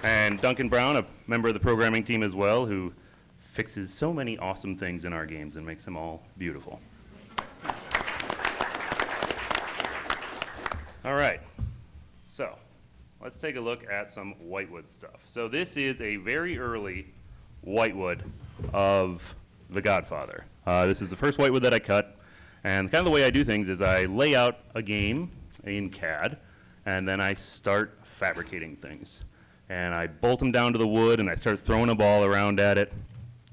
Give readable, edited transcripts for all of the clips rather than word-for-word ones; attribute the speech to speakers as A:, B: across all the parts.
A: And Duncan Brown, a member of the programming team as well, who fixes so many awesome things in our games and makes them all beautiful. All right, so let's take a look at some whitewood stuff. So this is a very early whitewood of the Godfather. This is the first whitewood that I cut, and kind of the way I do things is I lay out a game in CAD, and then I start fabricating things. And I bolt them down to the wood, and I start throwing a ball around at it.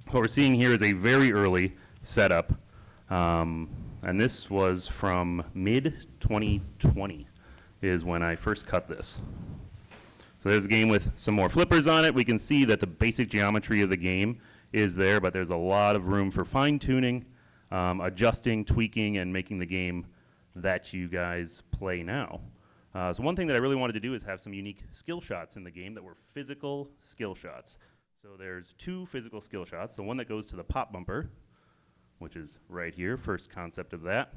A: What we're seeing here is a very early setup, and this was from mid-2020 is when I first cut this. So there's a game with some more flippers on it. We can see that the basic geometry of the game is there, but there's a lot of room for fine-tuning, adjusting, tweaking, and making the game that you guys play now. So one thing that I really wanted to do is have some unique skill shots in the game that were physical skill shots. So there's two physical skill shots. The one that goes to the pop bumper, which is right here, first concept of that.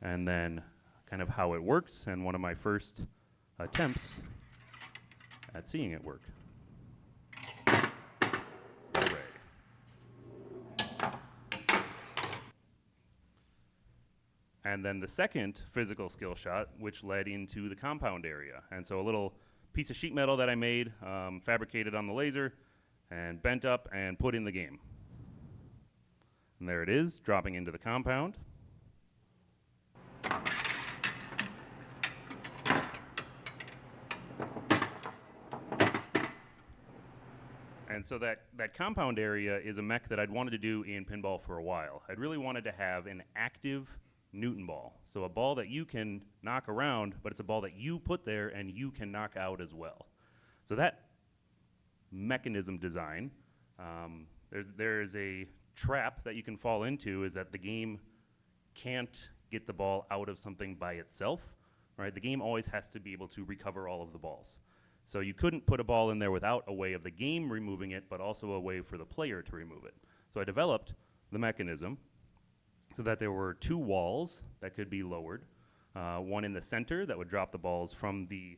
A: And then kind of how it works, and one of my first attempts at seeing it work. Hooray. And then the second physical skill shot, which led into the compound area. And so a little piece of sheet metal that I made, fabricated on the laser, and bent up and put in the game. And there it is, dropping into the compound. And so that compound area is a mech that I'd wanted to do in pinball for a while. I'd really wanted to have an active Newton ball. So a ball that you can knock around, but it's a ball that you put there and you can knock out as well. So that mechanism design, there's a trap that you can fall into, is that the game can't get the ball out of something by itself, right? The game always has to be able to recover all of the balls. So you couldn't put a ball in there without a way of the game removing it, but also a way for the player to remove it. So I developed the mechanism so that there were two walls that could be lowered, one in the center that would drop the balls from the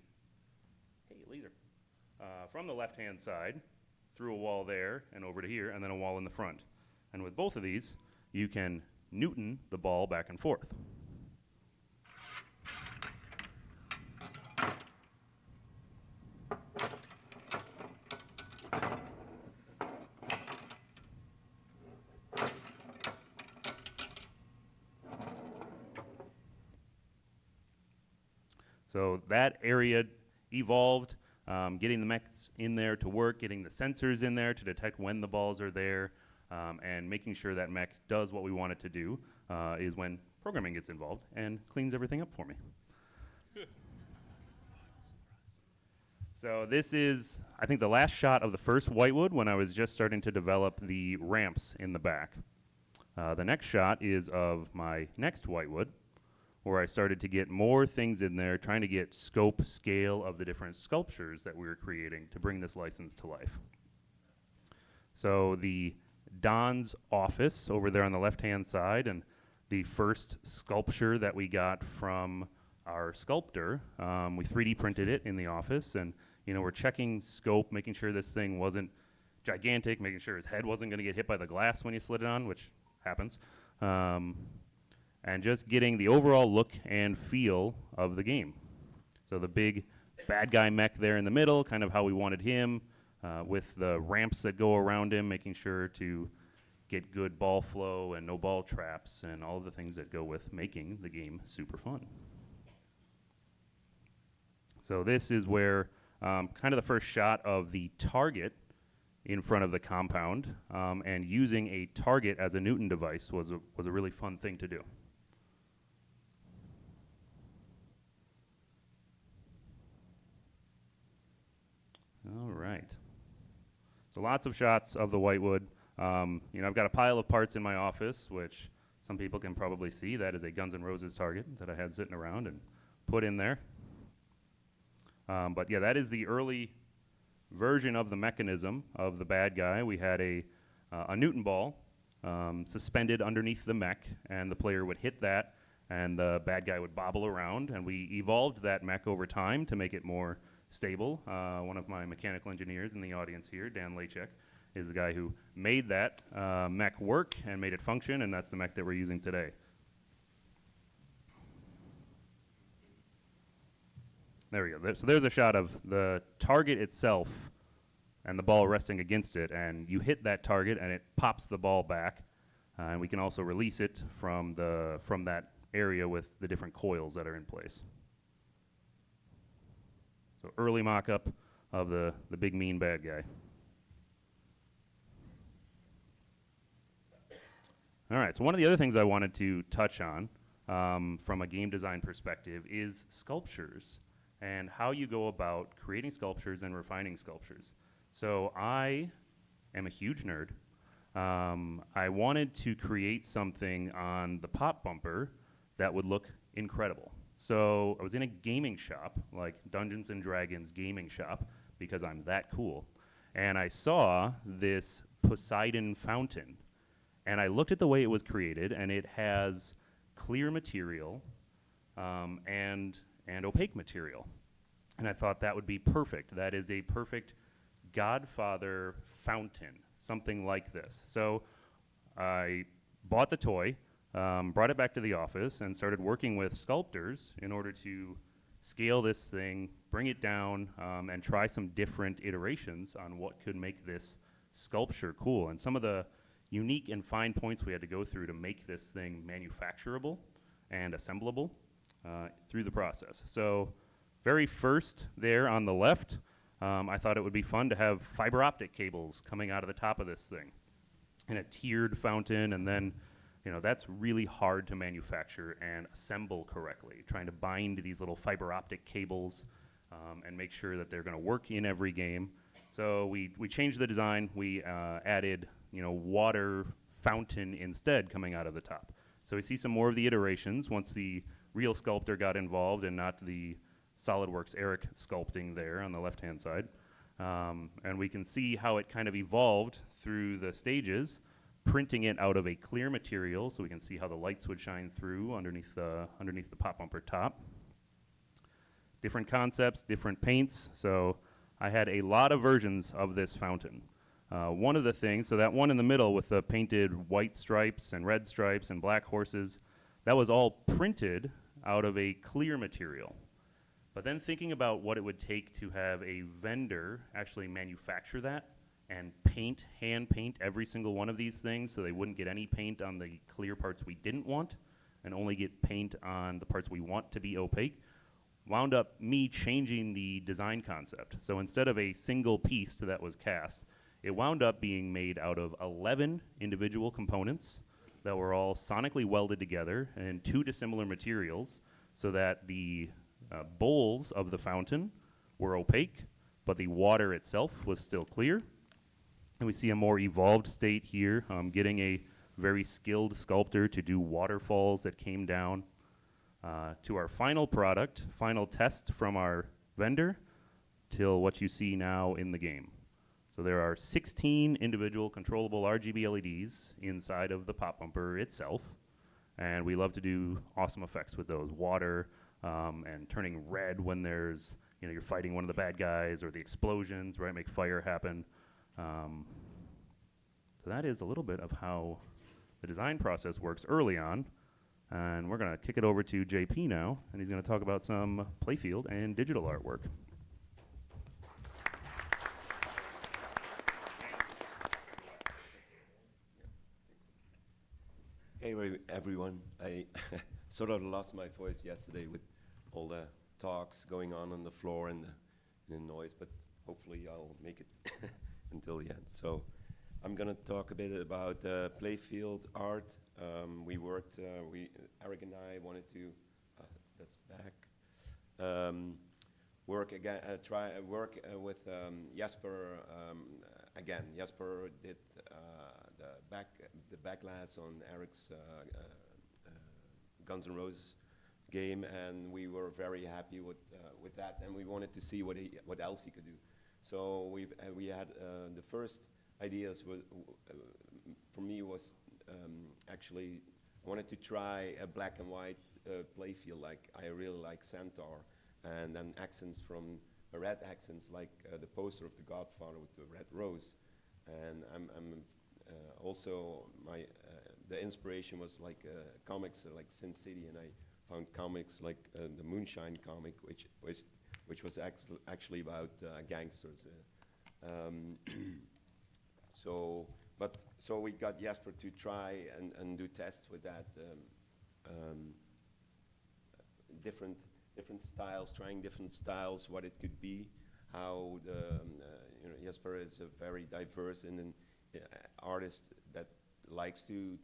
A: from the left-hand side through a wall there and over to here, and then a wall in the front. And with both of these, you can Newton the ball back and forth. So that area evolved, getting the mechs in there to work, getting the sensors in there to detect when the balls are there, and making sure that mech does what we want it to do is when programming gets involved and cleans everything up for me. So this is, I think, the last shot of the first whitewood when I was just starting to develop the ramps in the back. The next shot is of my next whitewood, where I started to get more things in there, trying to get scope, scale of the different sculptures that we were creating to bring this license to life. So the Don's office over there on the left-hand side, and the first sculpture that we got from our sculptor, we 3D printed it in the office, and we're checking scope, making sure this thing wasn't gigantic, making sure his head wasn't going to get hit by the glass when you slid it on, which happens. And just getting the overall look and feel of the game. So the big bad guy mech there in the middle, kind of how we wanted him, with the ramps that go around him, making sure to get good ball flow and no ball traps and all of the things that go with making the game super fun. So this is where kind of the first shot of the target in front of the compound, and using a target as a Newton device was a really fun thing to do. All right. So lots of shots of the whitewood. I've got a pile of parts in my office, which some people can probably see. That is a Guns N' Roses target that I had sitting around and put in there. But yeah, that is the early version of the mechanism of the bad guy. We had a Newton ball suspended underneath the mech, and the player would hit that, and the bad guy would bobble around. And we evolved that mech over time to make it more stable. One of my mechanical engineers in the audience here, Dan Lachek, is the guy who made that mech work and made it function, and that's the mech that we're using today. There we go. So there's a shot of the target itself and the ball resting against it, and you hit that target and it pops the ball back, and we can also release it from that area with the different coils that are in place. So early mock-up of the big mean bad guy. All right, so one of the other things I wanted to touch on from a game design perspective is sculptures and how you go about creating sculptures and refining sculptures. So I am a huge nerd. I wanted to create something on the pop bumper that would look incredible. So I was in a gaming shop, like Dungeons and Dragons gaming shop, because I'm that cool. And I saw this Poseidon fountain. And I looked at the way it was created, and it has clear material and opaque material. And I thought that would be perfect. That is a perfect Godfather fountain, something like this. So I bought the toy, brought it back to the office, and started working with sculptors in order to scale this thing, bring it down, and try some different iterations on what could make this sculpture cool. And some of the unique and fine points we had to go through to make this thing manufacturable and assemblable through the process. So very first there on the left, I thought it would be fun to have fiber optic cables coming out of the top of this thing in a tiered fountain, and then that's really hard to manufacture and assemble correctly, trying to bind these little fiber optic cables and make sure that they're going to work in every game. So we changed the design. We added water fountain instead coming out of the top. So we see some more of the iterations once the real sculptor got involved and not the SolidWorks Eric sculpting there on the left-hand side. And we can see how it kind of evolved through the stages, printing it out of a clear material so we can see how the lights would shine through underneath the pop bumper top. Different concepts, different paints. So I had a lot of versions of this fountain. One of the things, so that one in the middle with the painted white stripes and red stripes and black horses, that was all printed out of a clear material. But then thinking about what it would take to have a vendor actually manufacture that and hand paint every single one of these things so they wouldn't get any paint on the clear parts we didn't want and only get paint on the parts we want to be opaque, wound up me changing the design concept. So instead of a single piece that was cast, it wound up being made out of 11 individual components that were all sonically welded together in 2 dissimilar materials so that the bowls of the fountain were opaque, but the water itself was still clear. And we see a more evolved state here, getting a very skilled sculptor to do waterfalls that came down to our final product, final test from our vendor, till what you see now in the game. So there are 16 individual controllable RGB LEDs inside of the pop bumper itself, and we love to do awesome effects with those. Water and turning red when there's, you're fighting one of the bad guys, or the explosions, right, make fire happen. So that is a little bit of how the design process works early on, and we're going to kick it over to JP now, and he's going to talk about some playfield and digital artwork.
B: Hey everyone, I sort of lost my voice yesterday with all the talks going on the floor and the noise, but hopefully I'll make it until the end. So I'm gonna talk a bit about playfield art. Eric and I wanted to, that's back, work with Jesper again. Jesper did the backlash on Eric's Guns N' Roses game, and we were very happy with that, and we wanted to see what else he could do. So we had the first ideas for me was actually wanted to try a black and white playfield, like I really like Centaur, and then accents from red accents like the poster of the Godfather with the red rose. And I'm also the inspiration was like comics like Sin City, and I found comics like the Moonshine comic, which was actually about gangsters. Um, so we got Jesper to try and do tests with that, different styles, trying different styles, what it could be, how Jesper is a very diverse and an artist that likes to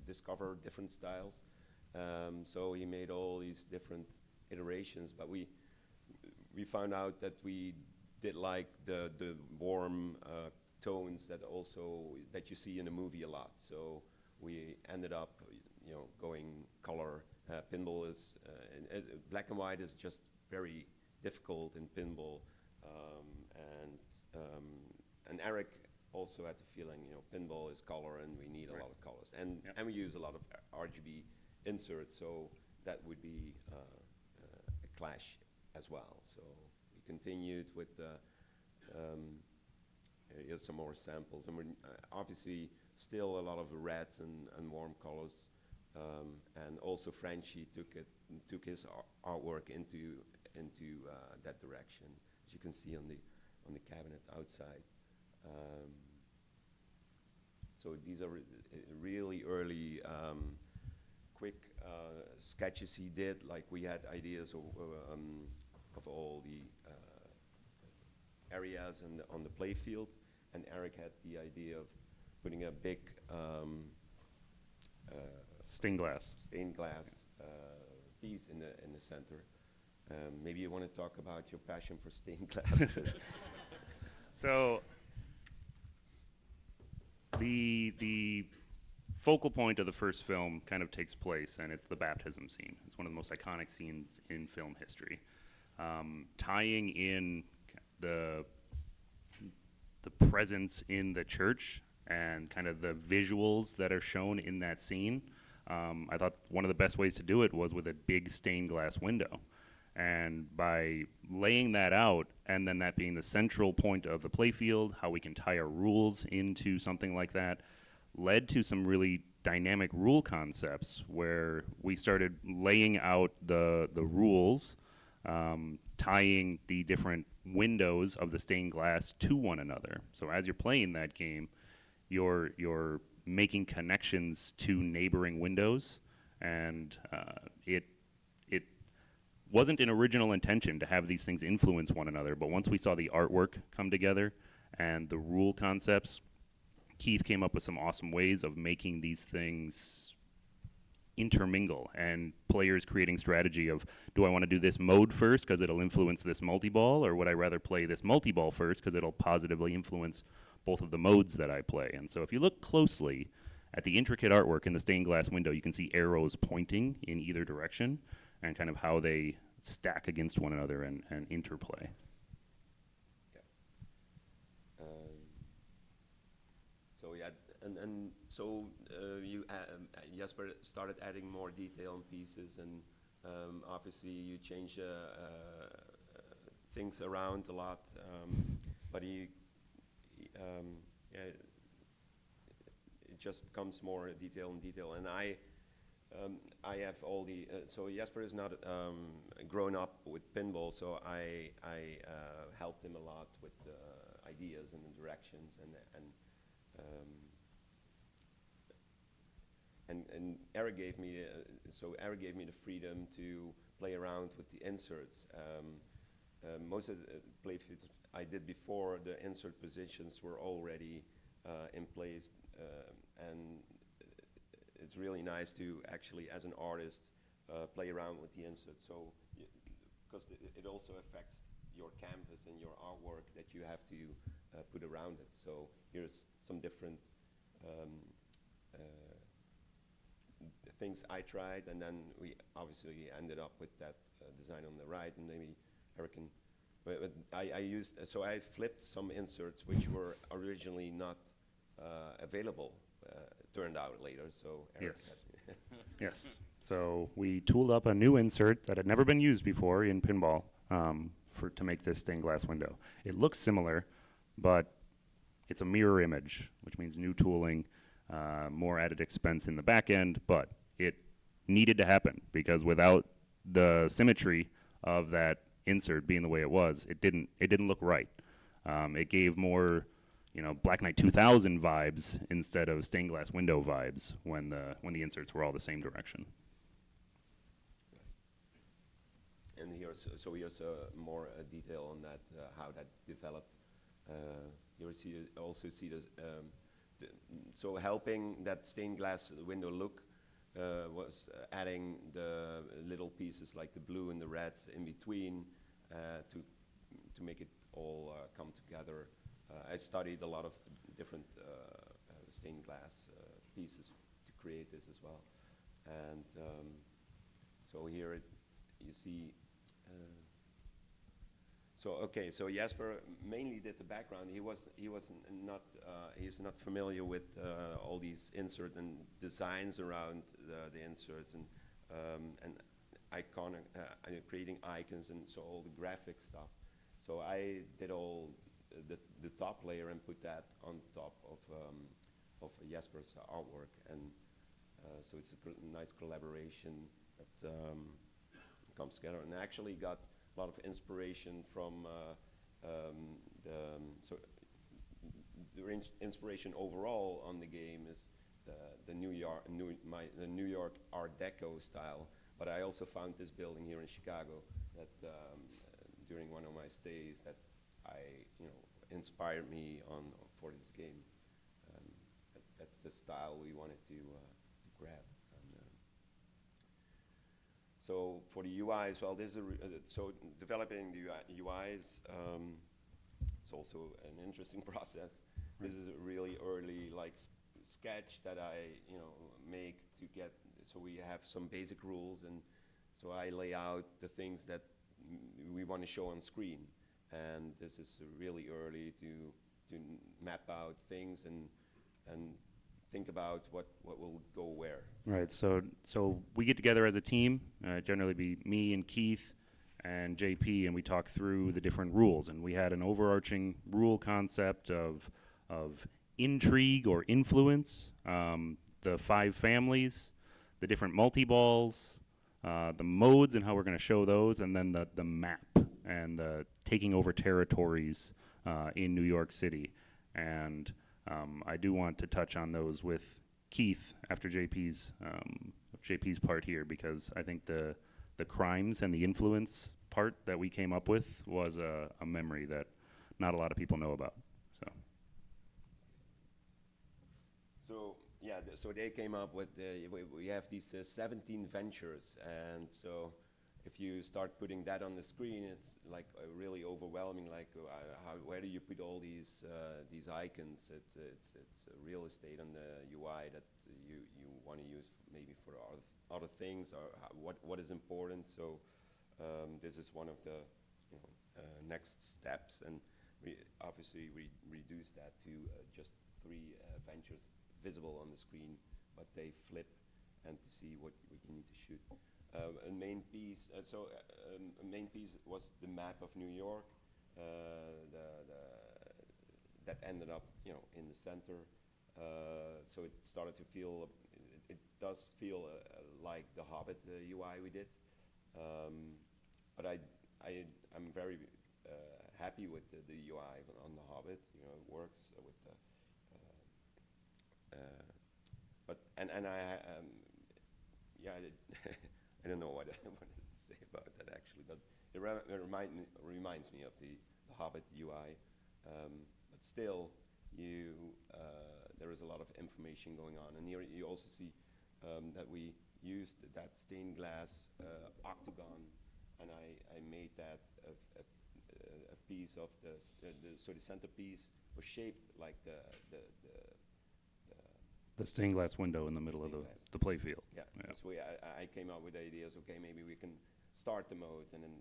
B: discover different styles. So he made all these different iterations, but we found out that we did like the warm tones that you see in a movie a lot. So we ended up, going color. Pinball is black and white is just very difficult in pinball, and Eric also had the feeling, pinball is color, and we need a lot of colors, and we use a lot of RGB inserts, so that would be a clash as well. So we continued with here's some more samples, and we're obviously still a lot of reds and warm colors, and also Frenchie took his artwork into that direction, as you can see on the cabinet outside. So these are really early, quick sketches he did. Like we had ideas of all the areas on the play field, and Eric had the idea of putting a big
A: Stained glass
B: piece in the center. Maybe you want to talk about your passion for stained glass.
A: So the focal point of the first film kind of takes place, and it's the baptism scene. It's one of the most iconic scenes in film history, tying in the presence in the church and kind of the visuals that are shown in that scene. I thought one of the best ways to do it was with a big stained glass window. And by laying that out, and then that being the central point of the playfield, how we can tie our rules into something like that, led to some really dynamic rule concepts where we started laying out the rules, tying the different windows of the stained glass to one another. So as you're playing that game, you're making connections to neighboring windows, and it wasn't an original intention to have these things influence one another, but once we saw the artwork come together and the rule concepts, Keith came up with some awesome ways of making these things intermingle, and players creating strategy of, do I want to do this mode first because it'll influence this multi-ball, or would I rather play this multi-ball first because it'll positively influence both of the modes that I play? And so if you look closely at the intricate artwork in the stained glass window, you can see arrows pointing in either direction and kind of how they stack against one another and interplay.
B: So Jesper started adding more detail and pieces, and obviously you change things around a lot, but it just becomes more detail and detail. And I have all the so Jesper is not grown up with pinball, so I helped him a lot with ideas and the directions, and Eric gave me the freedom to play around with the inserts. Most of the playfields I did before, the insert positions were already in place, and it's really nice to actually, as an artist, play around with the inserts. So, because it also affects your canvas and your artwork that you have to put around it. So here's some different things I tried, and then we obviously ended up with that design on the right, and maybe Eric can. But I used, so I flipped some inserts which were originally not available. Turned out later, so Eric
A: Yes. Yes. So we tooled up a new insert that had never been used before in pinball to make this stained glass window. It looks similar, but it's a mirror image, which means new tooling, more added expense in the back end, but it needed to happen because without the symmetry of that insert being the way it was, it didn't look right. It gave more, Black Knight 2000 vibes instead of stained glass window vibes when the inserts were all the same direction.
B: And here's more detail on that, how that developed. You also see this. So helping that stained glass window look was adding the little pieces like the blue and the reds in between to make it all come together. I studied a lot of different stained glass pieces to create this as well, and so here you see. So Jasper mainly did the background. He's not familiar with all these inserts and designs around the inserts and creating icons and so all the graphic stuff. So I did all the top layer and put that on top of Jasper's artwork, and so it's a nice collaboration that comes together, and I actually got a lot of inspiration from the inspiration overall on the game is the New York Art Deco style. But I also found this building here in Chicago that during one of my stays that inspired me for this game. That's the style we wanted to grab. So for the UIs, well, so developing the UIs, it's also an interesting process. This is a really early sketch that I make to get. So we have some basic rules, and so I lay out the things that we want to show on screen. And this is really early to map out things and think about what will go where.
A: Right. So we get together as a team. Generally, be me and Keith and JP, and we talk through the different rules. And we had an overarching rule concept of intrigue or influence, the 5 families, the different multi-balls, the modes and how we're going to show those, and then the map and the taking over territories in New York City. And I do want to touch on those with Keith after JP's part here, because I think the crimes and the influence part that we came up with was a memory that not a lot of people know about.
B: So they came up with we have these 17 ventures, and so if you start putting that on the screen, it's like really overwhelming. Like where do you put all these icons? It's real estate on the UI that you want to use maybe for other things, or what is important. So this is one of the next steps, and we obviously reduce that to just 3 ventures visible on the screen, but they flip and to see what you need to shoot. A main piece. A main piece was the map of New York. That ended up, in the center. So it started to feel. It does feel like the Hobbit UI we did. But I'm very happy with the UI on the Hobbit. It works with the. I don't know what I want to say about that actually, but it reminds me of the Hobbit UI. But still, there is a lot of information going on, and here you also see that we used that stained glass octagon, and I made that a piece of so the centerpiece was shaped like
A: The stained glass window in the middle of the play field.
B: Yeah. So I came up with ideas. Okay, maybe we can start the modes, and then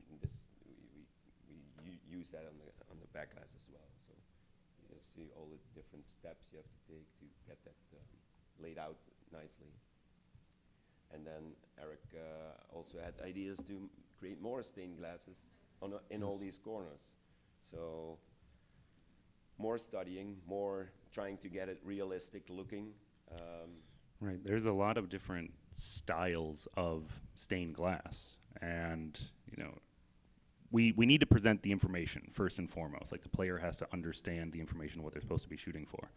B: we use that on the back glass as well. So you just see all the different steps you have to take to get that laid out nicely. And then Eric also had ideas to create more stained glasses in all these corners. So more studying, more trying to get it realistic looking.
A: Right. There's a lot of different styles of stained glass, and we need to present the information first and foremost. Like, the player has to understand the information, what they're supposed to be shooting for.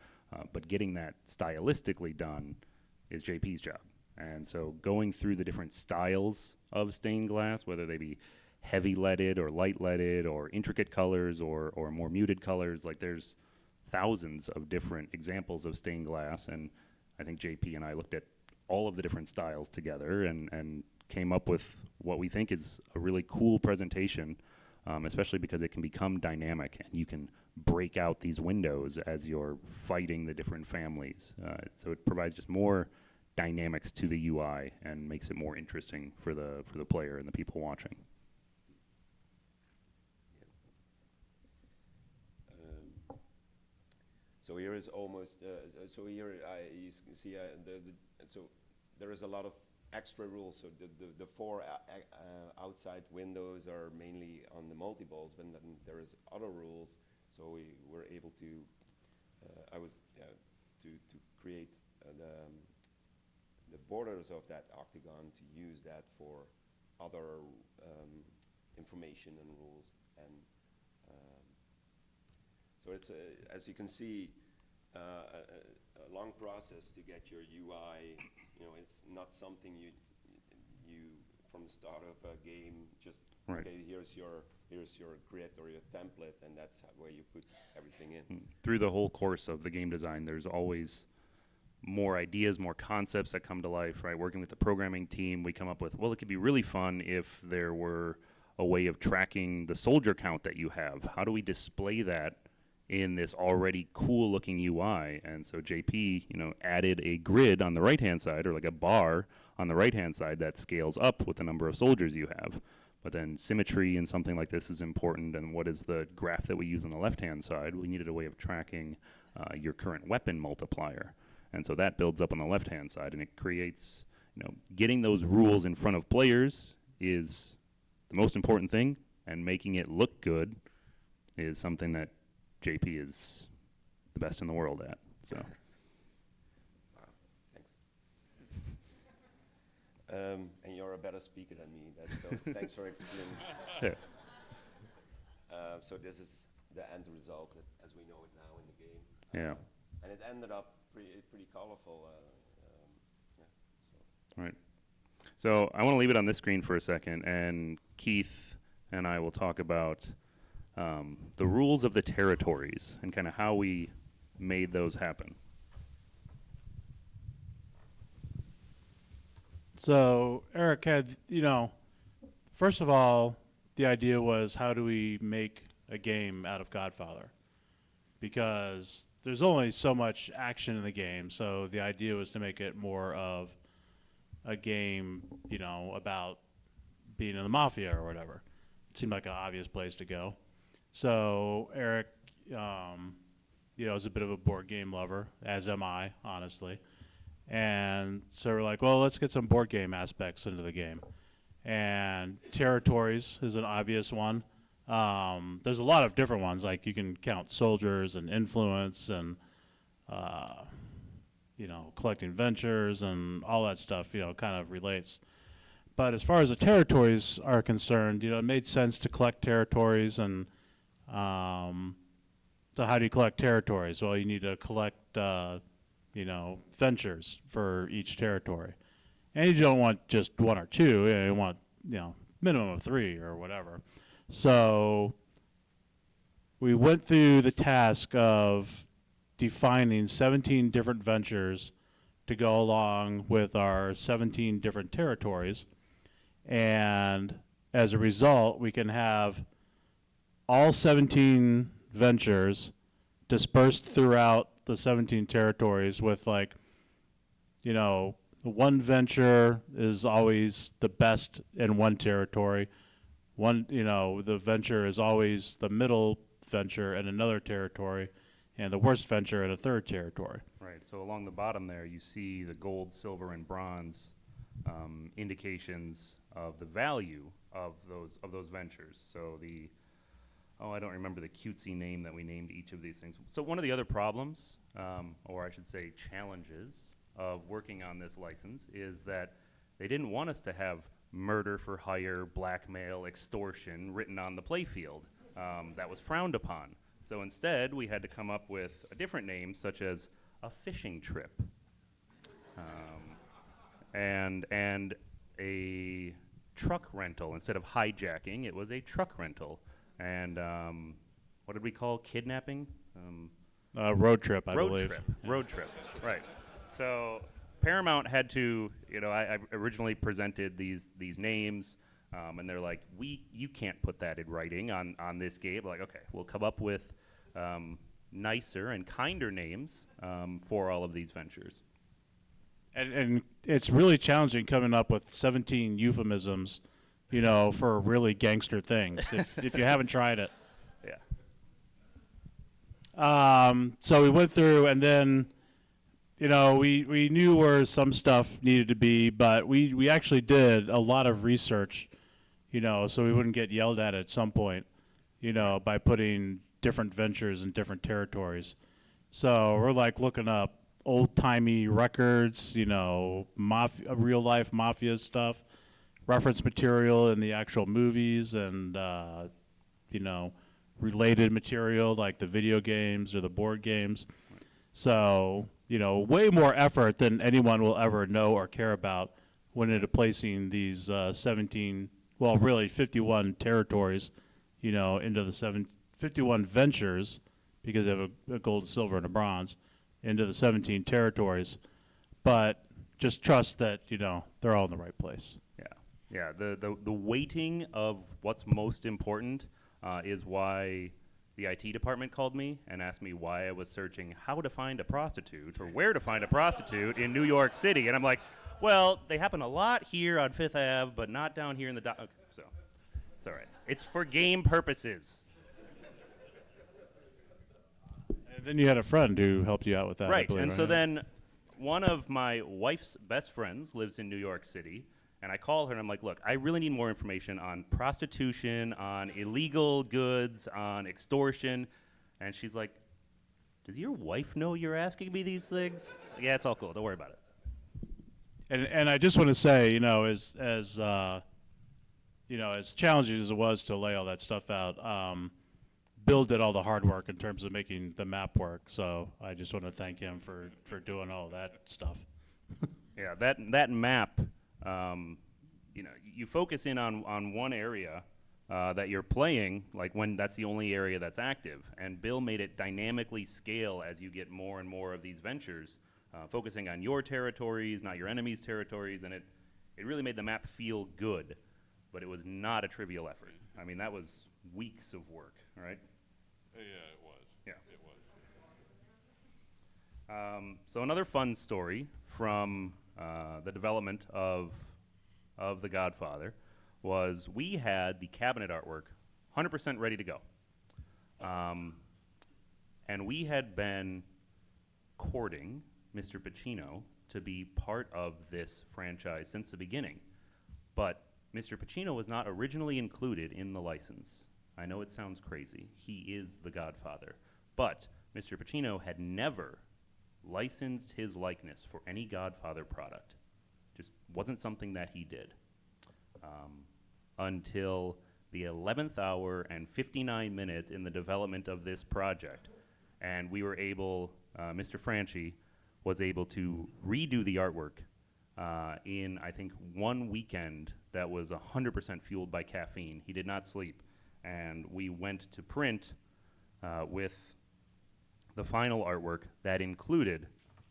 A: But getting that stylistically done is JP's job. And so going through the different styles of stained glass, whether they be heavy leaded or light leaded or intricate colors or more muted colors, like, there's thousands of different examples of stained glass. And I think JP and I looked at all of the different styles together and came up with what we think is a really cool presentation, especially because it can become dynamic and you can break out these windows as you're fighting the different families. So it provides just more dynamics to the UI and makes it more interesting for the player and the people watching.
B: So here is almost, so here you can see so there is a lot of extra rules. So the four outside windows are mainly on the multi-balls, but then there is other rules. So we were able to, to create the borders of that octagon to use that for other information and rules. And so it's, as you can see, a long process to get your UI. It's not something you from the start of a game just,
A: right.
B: Okay, here's your grid or your template, and that's where you put everything in.
A: Through the whole course of the game design, there's always more ideas, more concepts that come to life, right? Working with the programming team, we come up with, well, it could be really fun if there were a way of tracking the soldier count that you have. How do we display that in this already cool looking UI? And so JP, added a grid on the right-hand side, or like a bar on the right-hand side that scales up with the number of soldiers you have. But then symmetry in something like this is important, and what is the graph that we use on the left-hand side? We needed a way of tracking your current weapon multiplier. And so that builds up on the left-hand side, and it creates, getting those rules in front of players is the most important thing, and making it look good is something that JP is the best in the world at. So,
B: wow, thanks. And you're a better speaker than me. So thanks for explaining.
A: yeah.
B: So this is the end result as we know it now in the game.
A: Yeah.
B: And it ended up pretty colorful.
A: All right. So I want to leave it on this screen for a second, and Keith and I will talk about the rules of the territories and kind of how we made those happen.
C: So Eric had, first of all, the idea was, how do we make a game out of Godfather? Because there's only so much action in the game, so the idea was to make it more of a game, about being in the mafia or whatever. It seemed like an obvious place to go. So Eric, is a bit of a board game lover, as am I, honestly. And so we're like, well, let's get some board game aspects into the game. And territories is an obvious one. There's a lot of different ones, like you can count soldiers and influence and, collecting ventures and all that stuff, kind of relates. But as far as the territories are concerned, it made sense to collect territories. And so how do you collect territories? Well, you need to collect, ventures for each territory. And you don't want just one or two. You want, minimum of 3 or whatever. So we went through the task of defining 17 different ventures to go along with our 17 different territories. And as a result, we can have all 17 ventures dispersed throughout the 17 territories with, like, one venture is always the best in one territory. The venture is always the middle venture in another territory, and the worst venture in a third territory.
A: Right. So along the bottom there, you see the gold, silver, and bronze indications of the value of those ventures. So I don't remember the cutesy name that we named each of these things. So one of the other problems, or I should say challenges, of working on this license is that they didn't want us to have murder for hire, blackmail, extortion written on the playfield. That was frowned upon. So instead, we had to come up with a different name, such as a fishing trip, and a truck rental. Instead of hijacking, it was a truck rental. And what did we call kidnapping?
C: Road trip, I
A: road
C: believe.
A: trip. Road trip. Right. So Paramount had to, I originally presented these names, and they're like, you can't put that in writing on this game. We're like, okay, we'll come up with nicer and kinder names for all of these ventures.
C: And it's really challenging coming up with 17 euphemisms, for really gangster things, if you haven't tried it.
A: Yeah.
C: So we went through, and then, we knew where some stuff needed to be, but we actually did a lot of research, so we wouldn't get yelled at some point, by putting different ventures in different territories. So we're like looking up old-timey records, real-life mafia stuff, reference material in the actual movies, and, related material like the video games or the board games. So, way more effort than anyone will ever know or care about went into placing these 51 territories, into the 51 ventures, because they have a gold, silver, and a bronze, into the 17 territories. But just trust that, they're all in the right place.
A: Yeah. The weighting of what's most important is why the IT department called me and asked me why I was searching how to find a prostitute or where to find a prostitute in New York City. And I'm like, well, they happen a lot here on Fifth Ave, but not down here in the okay, so it's all right. It's for game purposes.
C: And then you had a friend who helped you out with that.
A: Right.
C: I believe,
A: And
C: right?
A: so then one of my wife's best friends lives in New York City. And I call her and I'm like, look, I really need more information on prostitution, on illegal goods, on extortion. And she's like, does your wife know you're asking me these things? Yeah, it's all cool. Don't worry about it.
C: And I just want to say, as challenging as it was to lay all that stuff out, Bill did all the hard work in terms of making the map work. So I just want to thank him for doing all that stuff.
A: Yeah, that map, you focus in on one area that you're playing, like when that's the only area that's active. And Bill made it dynamically scale as you get more and more of these ventures, focusing on your territories, not your enemy's territories, and it really made the map feel good. But it was not a trivial effort. I mean, that was weeks of work, right?
D: Yeah, it was.
A: Yeah.
D: It was.
A: So another fun story from the development of The Godfather was we had the cabinet artwork 100% ready to go. And we had been courting Mr. Pacino to be part of this franchise since the beginning. But Mr. Pacino was not originally included in the license. I know it sounds crazy. He is the Godfather. But Mr. Pacino had never licensed his likeness for any Godfather product. Just wasn't something that he did. Until the 11th hour and 59 minutes in the development of this project. And we were able, Mr. Franchi was able to redo the artwork in, I think, one weekend that was 100% fueled by caffeine. He did not sleep. And we went to print with the final artwork that included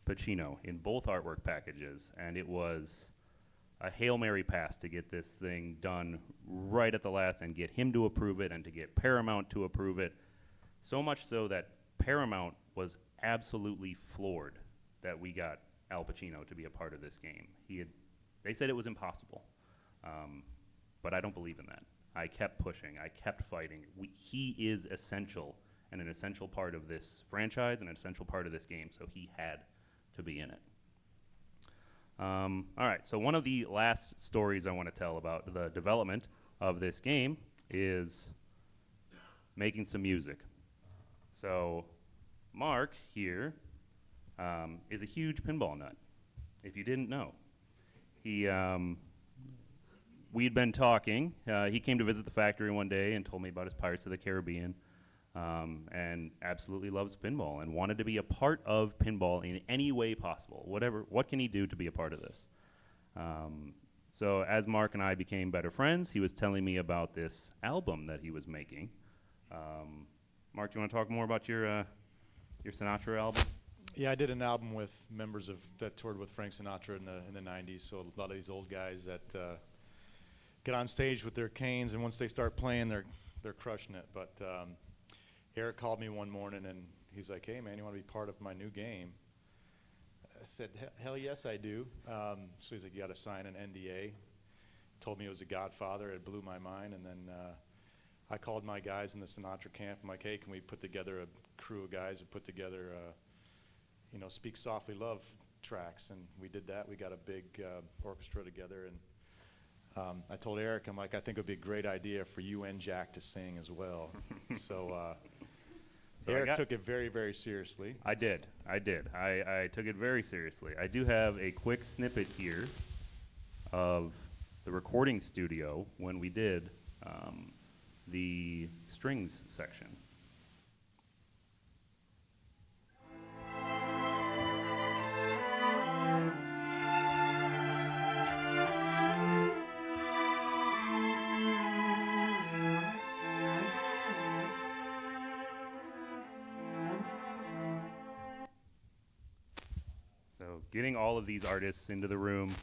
A: Pacino in both artwork packages. And it was a Hail Mary pass to get this thing done right at the last and get him to approve it and to get Paramount to approve it. So much so that Paramount was absolutely floored that we got Al Pacino to be a part of this game. They said it was impossible, but I don't believe in that. I kept pushing. I kept fighting. He is essential and an essential part of this franchise and an essential part of this game, so he had to be in it. All right, so one of the last stories I want to tell about the development of this game is making some music. So Mark here is a huge pinball nut, if you didn't know. We'd been talking. He came to visit the factory one day and told me about his Pirates of the Caribbean, and absolutely loves pinball and wanted to be a part of pinball in any way possible. What can he do to be a part of this? So as Mark and I became better friends, he was telling me about this album that he was making. Mark, do you want to talk more about your Sinatra album?
D: Yeah, I did an album with members that toured with Frank Sinatra in the 90s. So a lot of these old guys that get on stage with their canes, and once they start playing, they're crushing it. But Eric called me one morning, and he's like, "Hey, man, you want to be part of my new game?" I said, "Hell yes, I do." So he's like, "You got to sign an NDA." Told me it was a Godfather. It blew my mind, and then I called my guys in the Sinatra camp. I'm like, "Hey, can we put together a crew of guys that put together, Speak Softly Love tracks?" And we did that. We got a big orchestra together, and I told Eric, I'm like, "I think it would be a great idea for you and Jack to sing as well." So Eric took it very, very seriously.
A: I did. I took it very seriously. I do have a quick snippet here of the recording studio when we did the strings section. So getting all of these artists into the room,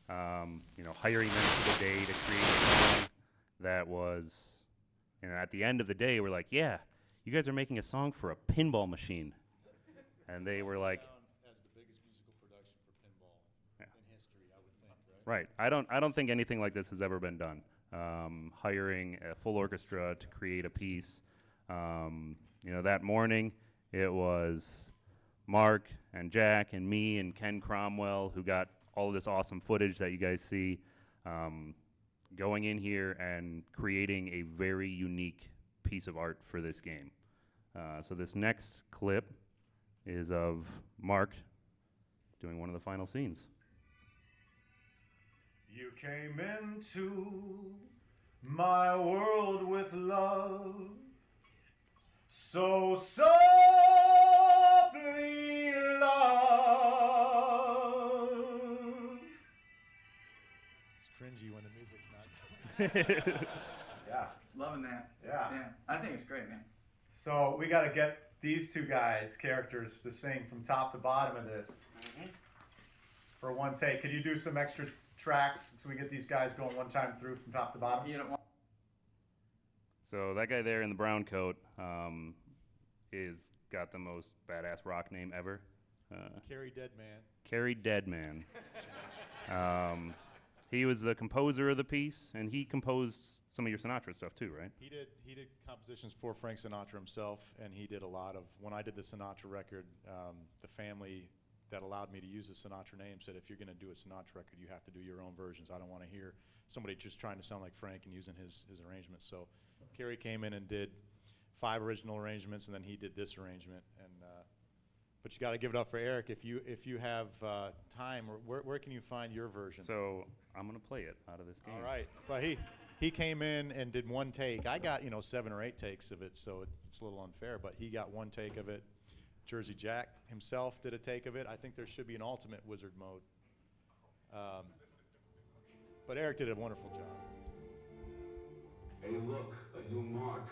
A: hiring them for the day to create a song that was, at the end of the day, we're like, "Yeah, you guys are making a song for a pinball machine." And they were like,
D: As the biggest musical production for pinball
A: Yeah.
D: in history, I would think, right?
A: right, I don't think anything like this has ever been done. Hiring a full orchestra to create a piece. That morning, it was Mark and Jack and me and Ken Cromwell who got all of this awesome footage that you guys see, going in here and creating a very unique piece of art for this game. So this next clip is of Mark doing one of the final scenes.
E: You came into my world with love, so softly love.
D: It's cringy when the music's not.
E: Yeah,
F: Loving that.
E: yeah.
F: Yeah. I think it's great, man.
E: So we got to get these two guys, characters, to sing from top to bottom of this for one take. Could you do some extra tracks so we get these guys going one time through from top to bottom?
F: You don't want
A: So that guy there in the brown coat is got the most badass rock name ever.
D: Carrie Deadman.
A: Carrie Deadman. He was the composer of the piece, and he composed some of your Sinatra stuff too, right?
D: He did compositions for Frank Sinatra himself, and he did a lot of, when I did the Sinatra record, the family that allowed me to use the Sinatra name said, if you're going to do a Sinatra record, you have to do your own versions. I don't want to hear somebody just trying to sound like Frank and using his arrangements. So Kerry came in and did 5 original arrangements, and then he did this arrangement. And but you got to give it up for Eric. If you have time, or where can you find your version?
A: So I'm gonna play it out of this game.
D: All right, but he came in and did one take. I got 7 or 8 takes of it, so it's a little unfair. But he got one take of it. Jersey Jack himself did a take of it. I think there should be an ultimate wizard mode. But Eric did a wonderful job.
G: Hey, look, a new mark.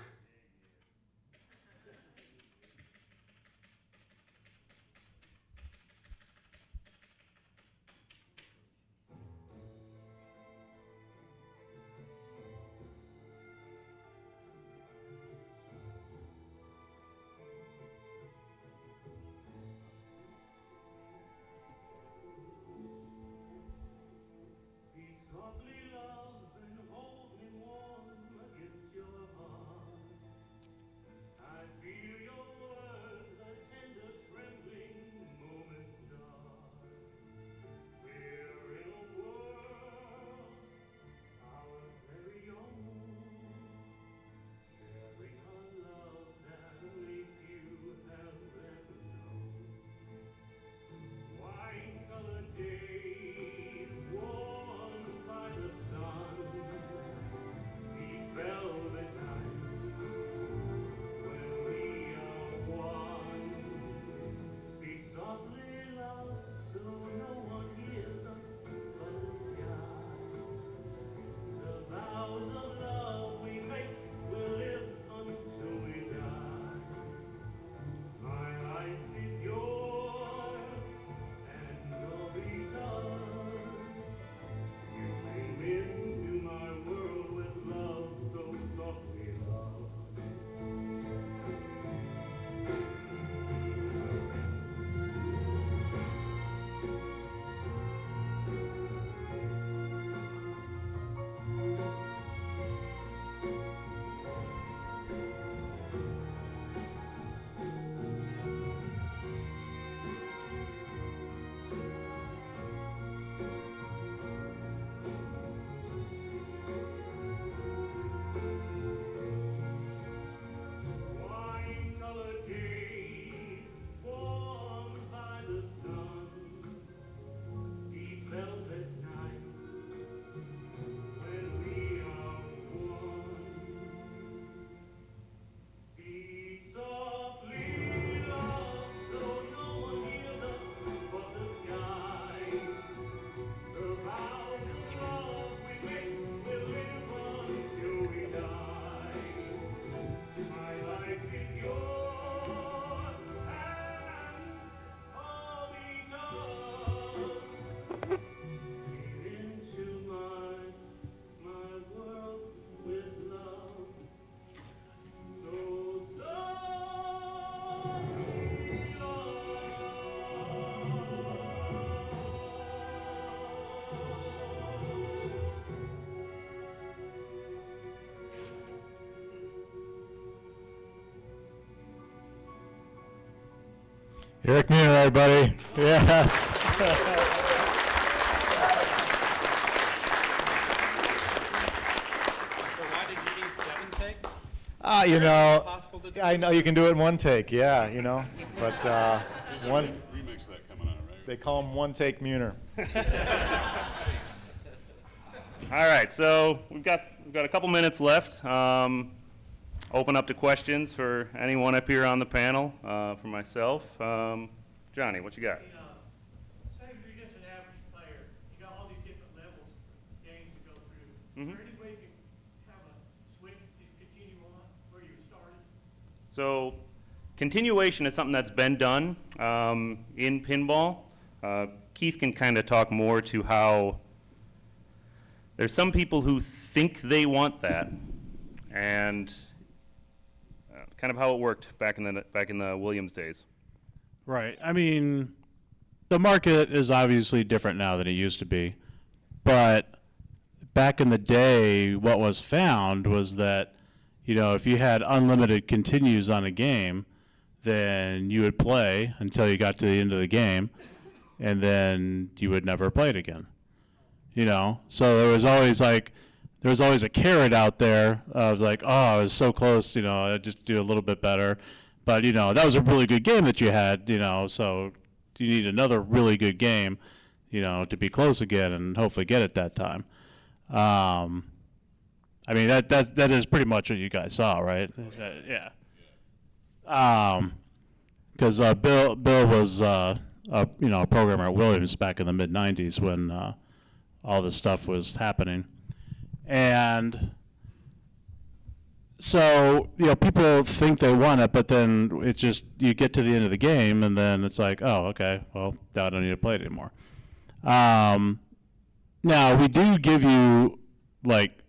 H: Softly love and hold me warm against your heart.
D: Eric Meunier, everybody. Yes.
H: Why did you need 7 takes?
D: You know,
H: Possible to do?
D: I know you can do it in one take, yeah, you know, but one.
I: Remix of that coming out, right?
D: They call him One Take Meunier.
A: All right, so we've got a couple minutes left. Open up to questions for anyone up here on the panel. For myself, Johnny, what you got?
J: Say you're just an average player. You got all these different levels of games to go through. Is there any way you can have a switch to continue on where you started?
A: So continuation is something that's been done in pinball. Keith can kind of talk more to how there's some people who think they want that, and kind of how it worked back in the Williams days.
C: Right. I mean, the market is obviously different now than it used to be. But back in the day, what was found was that, if you had unlimited continues on a game, then you would play until you got to the end of the game, and then you would never play it again. So there was always a carrot out there of like, oh, I was so close, I'd just do a little bit better. But, that was a really good game that you had, so you need another really good game, to be close again and hopefully get it that time. I mean, that is pretty much what you guys saw, right? Yeah. Because Bill was, a programmer at Williams back in the mid-'90s when all this stuff was happening. And so, people think they want it, but then it's just, you get to the end of the game, and then it's like, oh, okay, well, now I don't need to play it anymore. Now, we do give you, like,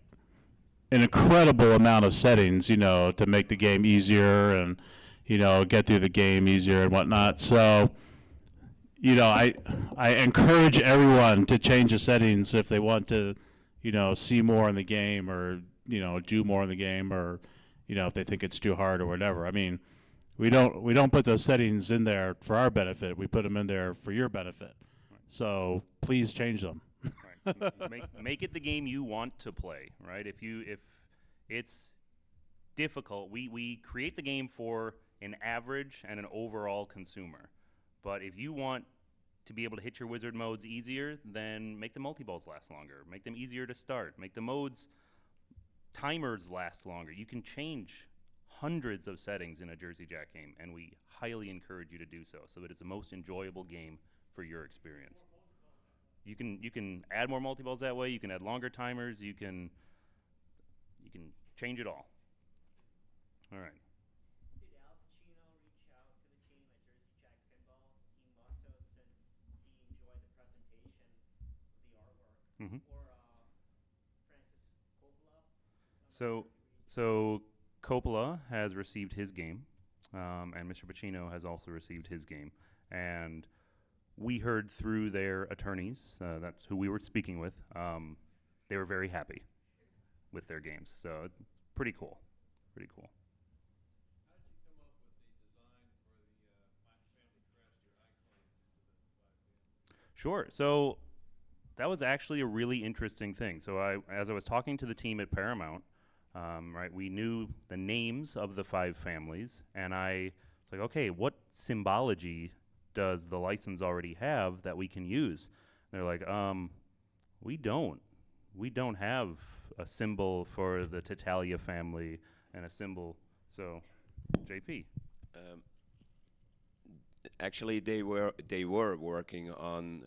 C: an incredible amount of settings, to make the game easier and, get through the game easier and whatnot. So, I encourage everyone to change the settings if they want to, see more in the game or, do more in the game or, if they think it's too hard or whatever. I mean, we don't put those settings in there for our benefit. We put them in there for your benefit. So please change them.
A: Right. Make it the game you want to play, right? If it's difficult, we create the game for an average and an overall consumer. But if you want to be able to hit your wizard modes easier, then make the multi-balls last longer. Make them easier to start. Make the modes timers last longer. You can change hundreds of settings in a Jersey Jack game, and we highly encourage you to do so that it's the most enjoyable game for your experience. You can add more multi-balls that way. You can add longer timers. You can change it all. All right.
K: Did Al Pacino reach out to the team at Jersey Jack Pinball? He must have, since he enjoyed the presentation of the artwork. Or Francis Coppola?
A: So Coppola has received his game, and Mr. Pacino has also received his game. And we heard through their attorneys, that's who we were speaking with, they were very happy with their games. So it's pretty cool. Pretty cool.
I: How did you come up with the design for the family crest or icons for the 5 families?
A: Sure. So that was actually a really interesting thing. So as I was talking to the team at Paramount, right, we knew the names of the 5 families, and I was like, okay, what symbology does the license already have that we can use? And they're like, we don't have a symbol for the Tatalia family and a symbol. So, JP.
B: Actually, they were working on.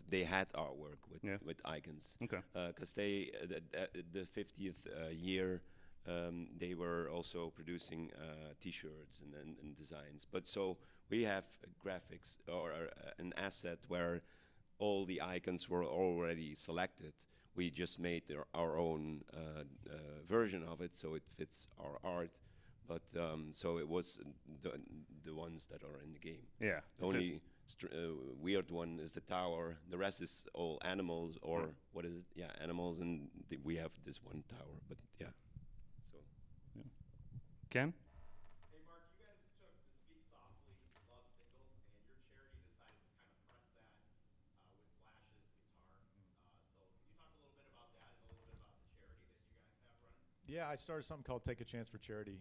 B: They had artwork with icons.
A: Okay.
B: Because the 50th year, they were also producing T-shirts and designs. But so we have graphics or an asset where all the icons were already selected. We just made our own version of it, so it fits our art. But so it was the ones that are in the game.
A: Yeah.
B: The only weird one is the tower. The rest is all animals, or what is it? Yeah, animals, and we have this one tower. But yeah, so.
A: Ken?
L: Hey Mark, you guys took the Speak Softly Love single and you're
D: Yeah, I started something called Take a Chance for Charity.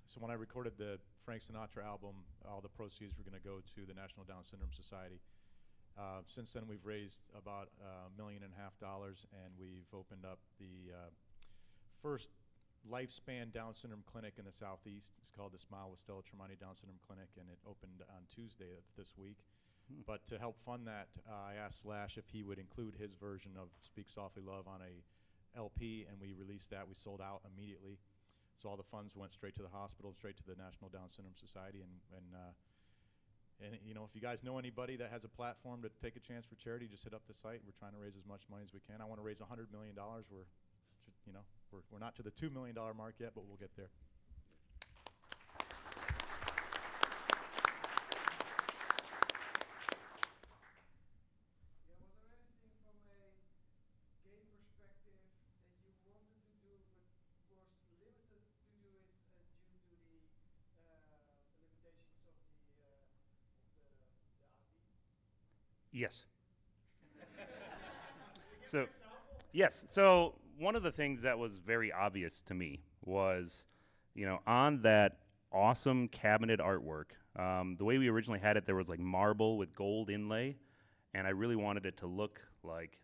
D: So when I recorded the Frank Sinatra album, all the proceeds were going to go to the National Down Syndrome Society. Since then, we've raised about $1.5 million, and we've opened up the first lifespan Down syndrome clinic in the Southeast. It's called the Smile with Stella Tremonti Down Syndrome Clinic, and it opened on Tuesday of this week. But to help fund that, I asked Slash if he would include his version of Speak Softly Love on a LP, and we released that. We sold out immediately. So all the funds went straight to the hospital, straight to the National Down Syndrome Society, and you know, if you guys know anybody that has a platform to take a chance for charity, just hit up the site. We're trying to raise as much money as we can. I want to raise $100 million. We're not to the $2 million mark yet, but we'll get there.
J: Yeah, was there anything from a game perspective that you wanted to do but was limited to do it due to the limitations of the IP?
A: Yes. So, yes. So one of the things that was very obvious to me was, you know, on that awesome cabinet artwork, the way we originally had it, there was like marble with gold inlay, and I really wanted it to look like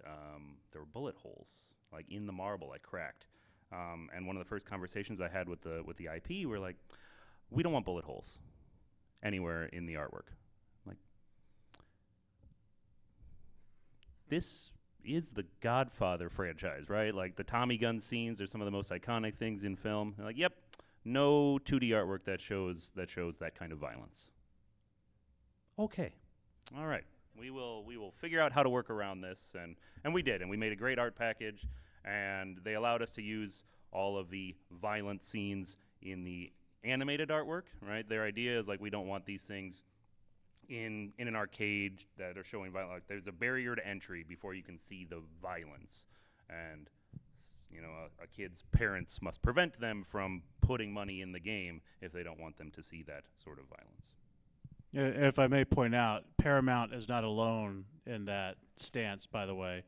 A: there were bullet holes, like in the marble, like cracked. And one of the first conversations I had with the IP were like, we don't want bullet holes anywhere in the artwork. Like, this is the Godfather franchise, right? Like the Tommy gun scenes are some of the most iconic things in film. They're like, yep, no 2D artwork that shows that kind of violence. Okay, all right. We will figure out how to work around this, and we did, and we made a great art package, and they allowed us to use all of the violent scenes in the animated artwork, right? Their idea is like, we don't want these things in an arcade that are showing violence. Like, there's a barrier to entry before you can see the violence, and you know, a kid's parents must prevent them from putting money in the game if they don't want them to see that sort of violence.
C: Yeah, if I may point out, Paramount is not alone in that stance, by the way,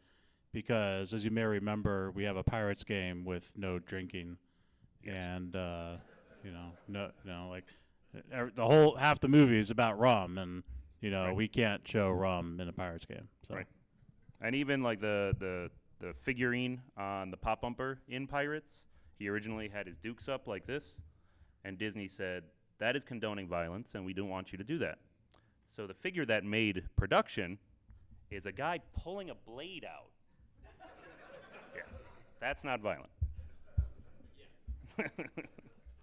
C: because as you may remember, we have a Pirates game with no drinking,
A: Yes.
C: and like the whole half the movie is about rum, and
A: Right.
C: we can't show rum in a Pirates game. So.
A: Right. And even like the figurine on the pop bumper in Pirates, he originally had his dukes up like this, and Disney said, that is condoning violence, and we don't want you to do that. So the figure that made production is a guy pulling a blade out. Yeah, that's not violent.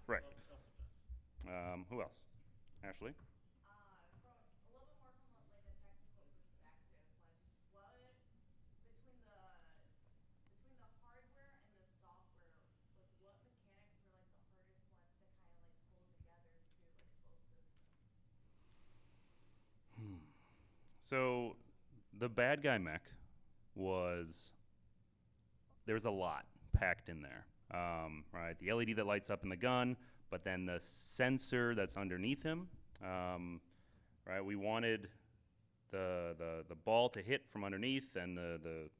A: Right. Who else? Ashley?
L: From a little bit more from like a technical perspective, like what between the hardware and the software, like what mechanics were like the hardest ones to kind of like pull together to like both systems?
A: So the bad guy mech there's a lot packed in there, right? The LED that lights up in the gun, but then the sensor that's underneath him, right? We wanted the ball to hit from underneath and the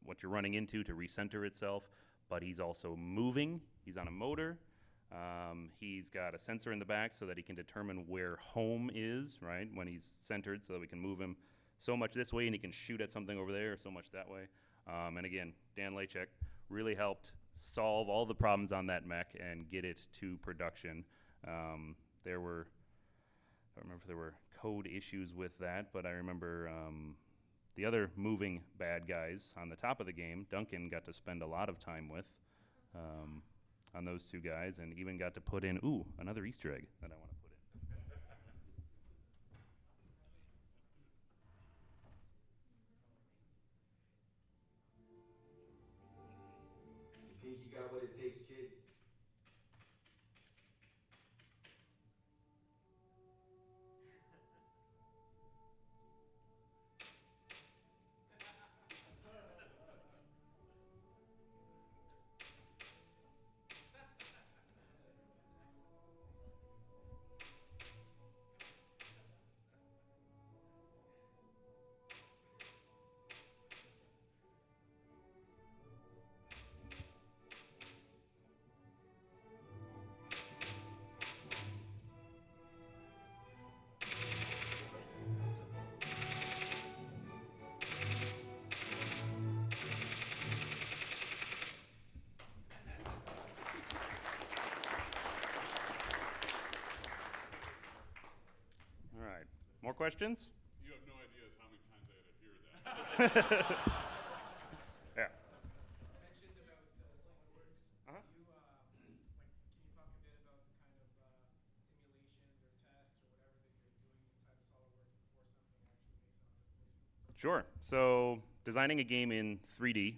A: what you're running into to recenter itself, but he's also moving. He's on a motor. He's got a sensor in the back so that he can determine where home is, right, when he's centered, so that we can move him so much this way and he can shoot at something over there, so much that way. And again, Dan Lachek really helped solve all the problems on that mech and get it to production. I don't remember if there were code issues with that, but I remember the other moving bad guys on the top of the game, Duncan got to spend a lot of time with on those two guys, and even got to put in, another Easter egg that I want to put in.
G: You think you got what it takes, kid?
A: More questions?
I: You have no idea how many times I had to hear that.
A: Yeah.
J: Mentioned about SolidWorks.
A: Uh-huh.
J: Can you talk a bit about the kind of simulations or tests or whatever that you're doing inside of SolidWorks before something actually makes it onto the playfield?
A: Sure. So designing a game in 3D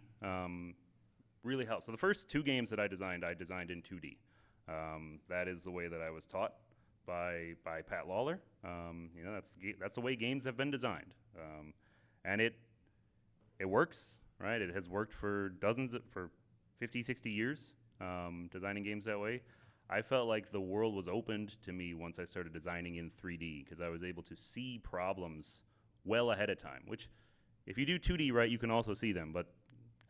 A: really helps. So the first 2 games that I designed in 2D. That is the way that I was taught by Pat Lawler. That's the way games have been designed, and it works, right? It has worked for for 50, 60 years, designing games that way. I felt like the world was opened to me once I started designing in 3D because I was able to see problems well ahead of time, which if you do 2D right, you can also see them,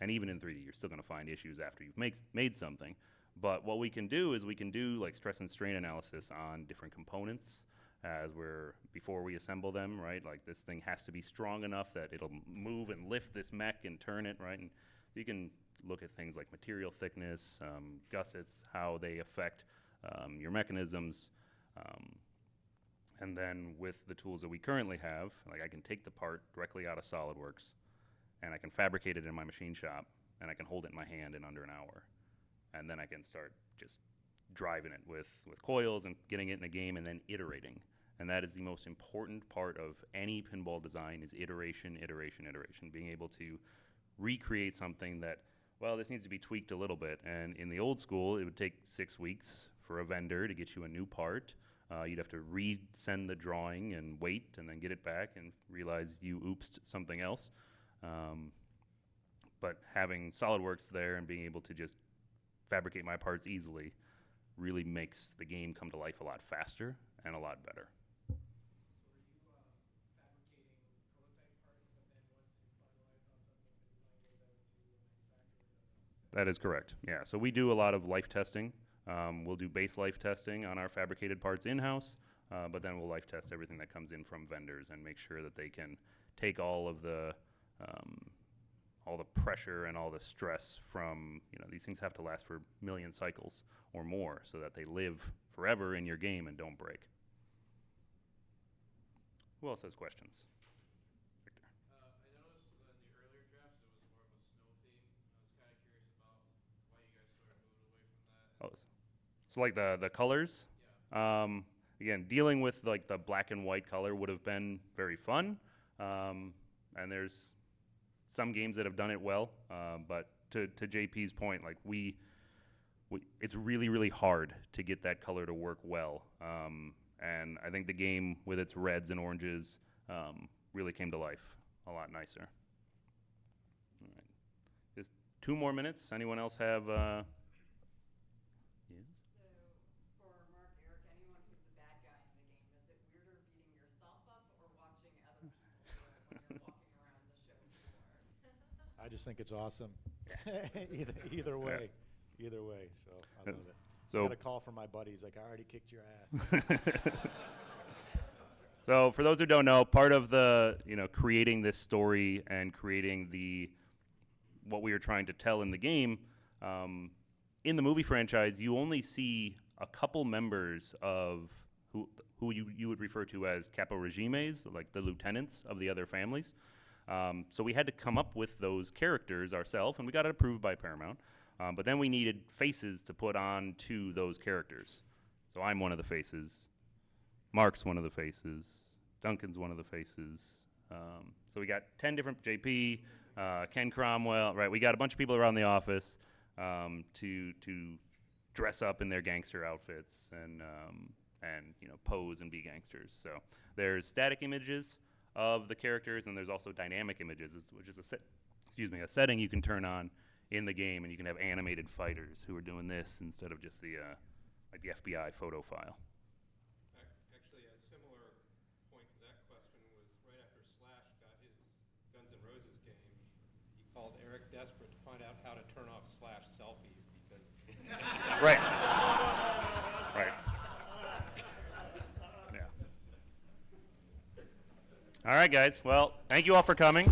A: and even in 3D, you're still going to find issues after you've made something. But what we can do is we can do like stress and strain analysis on different components before we assemble them, right? Like this thing has to be strong enough that it'll move and lift this mech and turn it, right? And you can look at things like material thickness, gussets, how they affect your mechanisms. And then with the tools that we currently have, like I can take the part directly out of SolidWorks and I can fabricate it in my machine shop and I can hold it in my hand in under an hour. And then I can start just driving it with coils and getting it in a game and then iterating. And that is the most important part of any pinball design is iteration, iteration, iteration. Being able to recreate something that, well, this needs to be tweaked a little bit. And in the old school, it would take 6 weeks for a vendor to get you a new part. You'd have to resend the drawing and wait and then get it back and realize you oopsed something else. But having SolidWorks there and being able to just fabricate my parts easily really makes the game come to life a lot faster and a lot better.
J: So are you fabricating prototype parts, but then once you finalize on something, the design goes out to a manufacturer?
A: That is correct. Yeah. So we do a lot of life testing. We'll do base life testing on our fabricated parts in-house, but then we'll life test everything that comes in from vendors and make sure that they can take all the pressure and all the stress from, these things have to last for a million cycles or more so that they live forever in your game and don't break. Who else has questions? Victor.
H: I noticed in the earlier drafts it was more of a snow theme. I was kind of curious about why you guys sort of moved away from that.
A: Oh, so like the colors?
H: Yeah.
A: Again, dealing with like the black and white color would have been very fun. And there's some games that have done it well, but to JP's point, like it's really, really hard to get that color to work well. And I think the game with its reds and oranges really came to life a lot nicer. All right. Just 2 more minutes. Anyone else have? Yes?
L: So, for Mark, Eric, anyone who's a bad guy in the game, is it weirder beating yourself up or watching other people do it when you're walking around the show floor?
D: I just think it's awesome. either way. Either way, so I love it.
A: So-
D: I got a call from my buddies, like, I already kicked your ass.
A: So for those who don't know, part of the, creating this story and creating what we are trying to tell in the game, in the movie franchise, you only see a couple members of who you would refer to as capo regimes, like the lieutenants of the other families. So we had to come up with those characters ourselves, and we got it approved by Paramount. But then we needed faces to put on to those characters. So I'm one of the faces. Mark's one of the faces. Duncan's one of the faces. So we got 10 different JP, Ken Cromwell, right? We got a bunch of people around the office to dress up in their gangster outfits and pose and be gangsters. So there's static images of the characters, and there's also dynamic images, which is a setting you can turn on in the game, and you can have animated fighters who are doing this instead of just the FBI photo file.
I: Actually, a similar point to that question was right after Slash got his Guns N' Roses game, he called Eric desperate to find out how to turn off Slash selfies because.
A: Right. Right. Yeah. All right, guys. Well, thank you all for coming.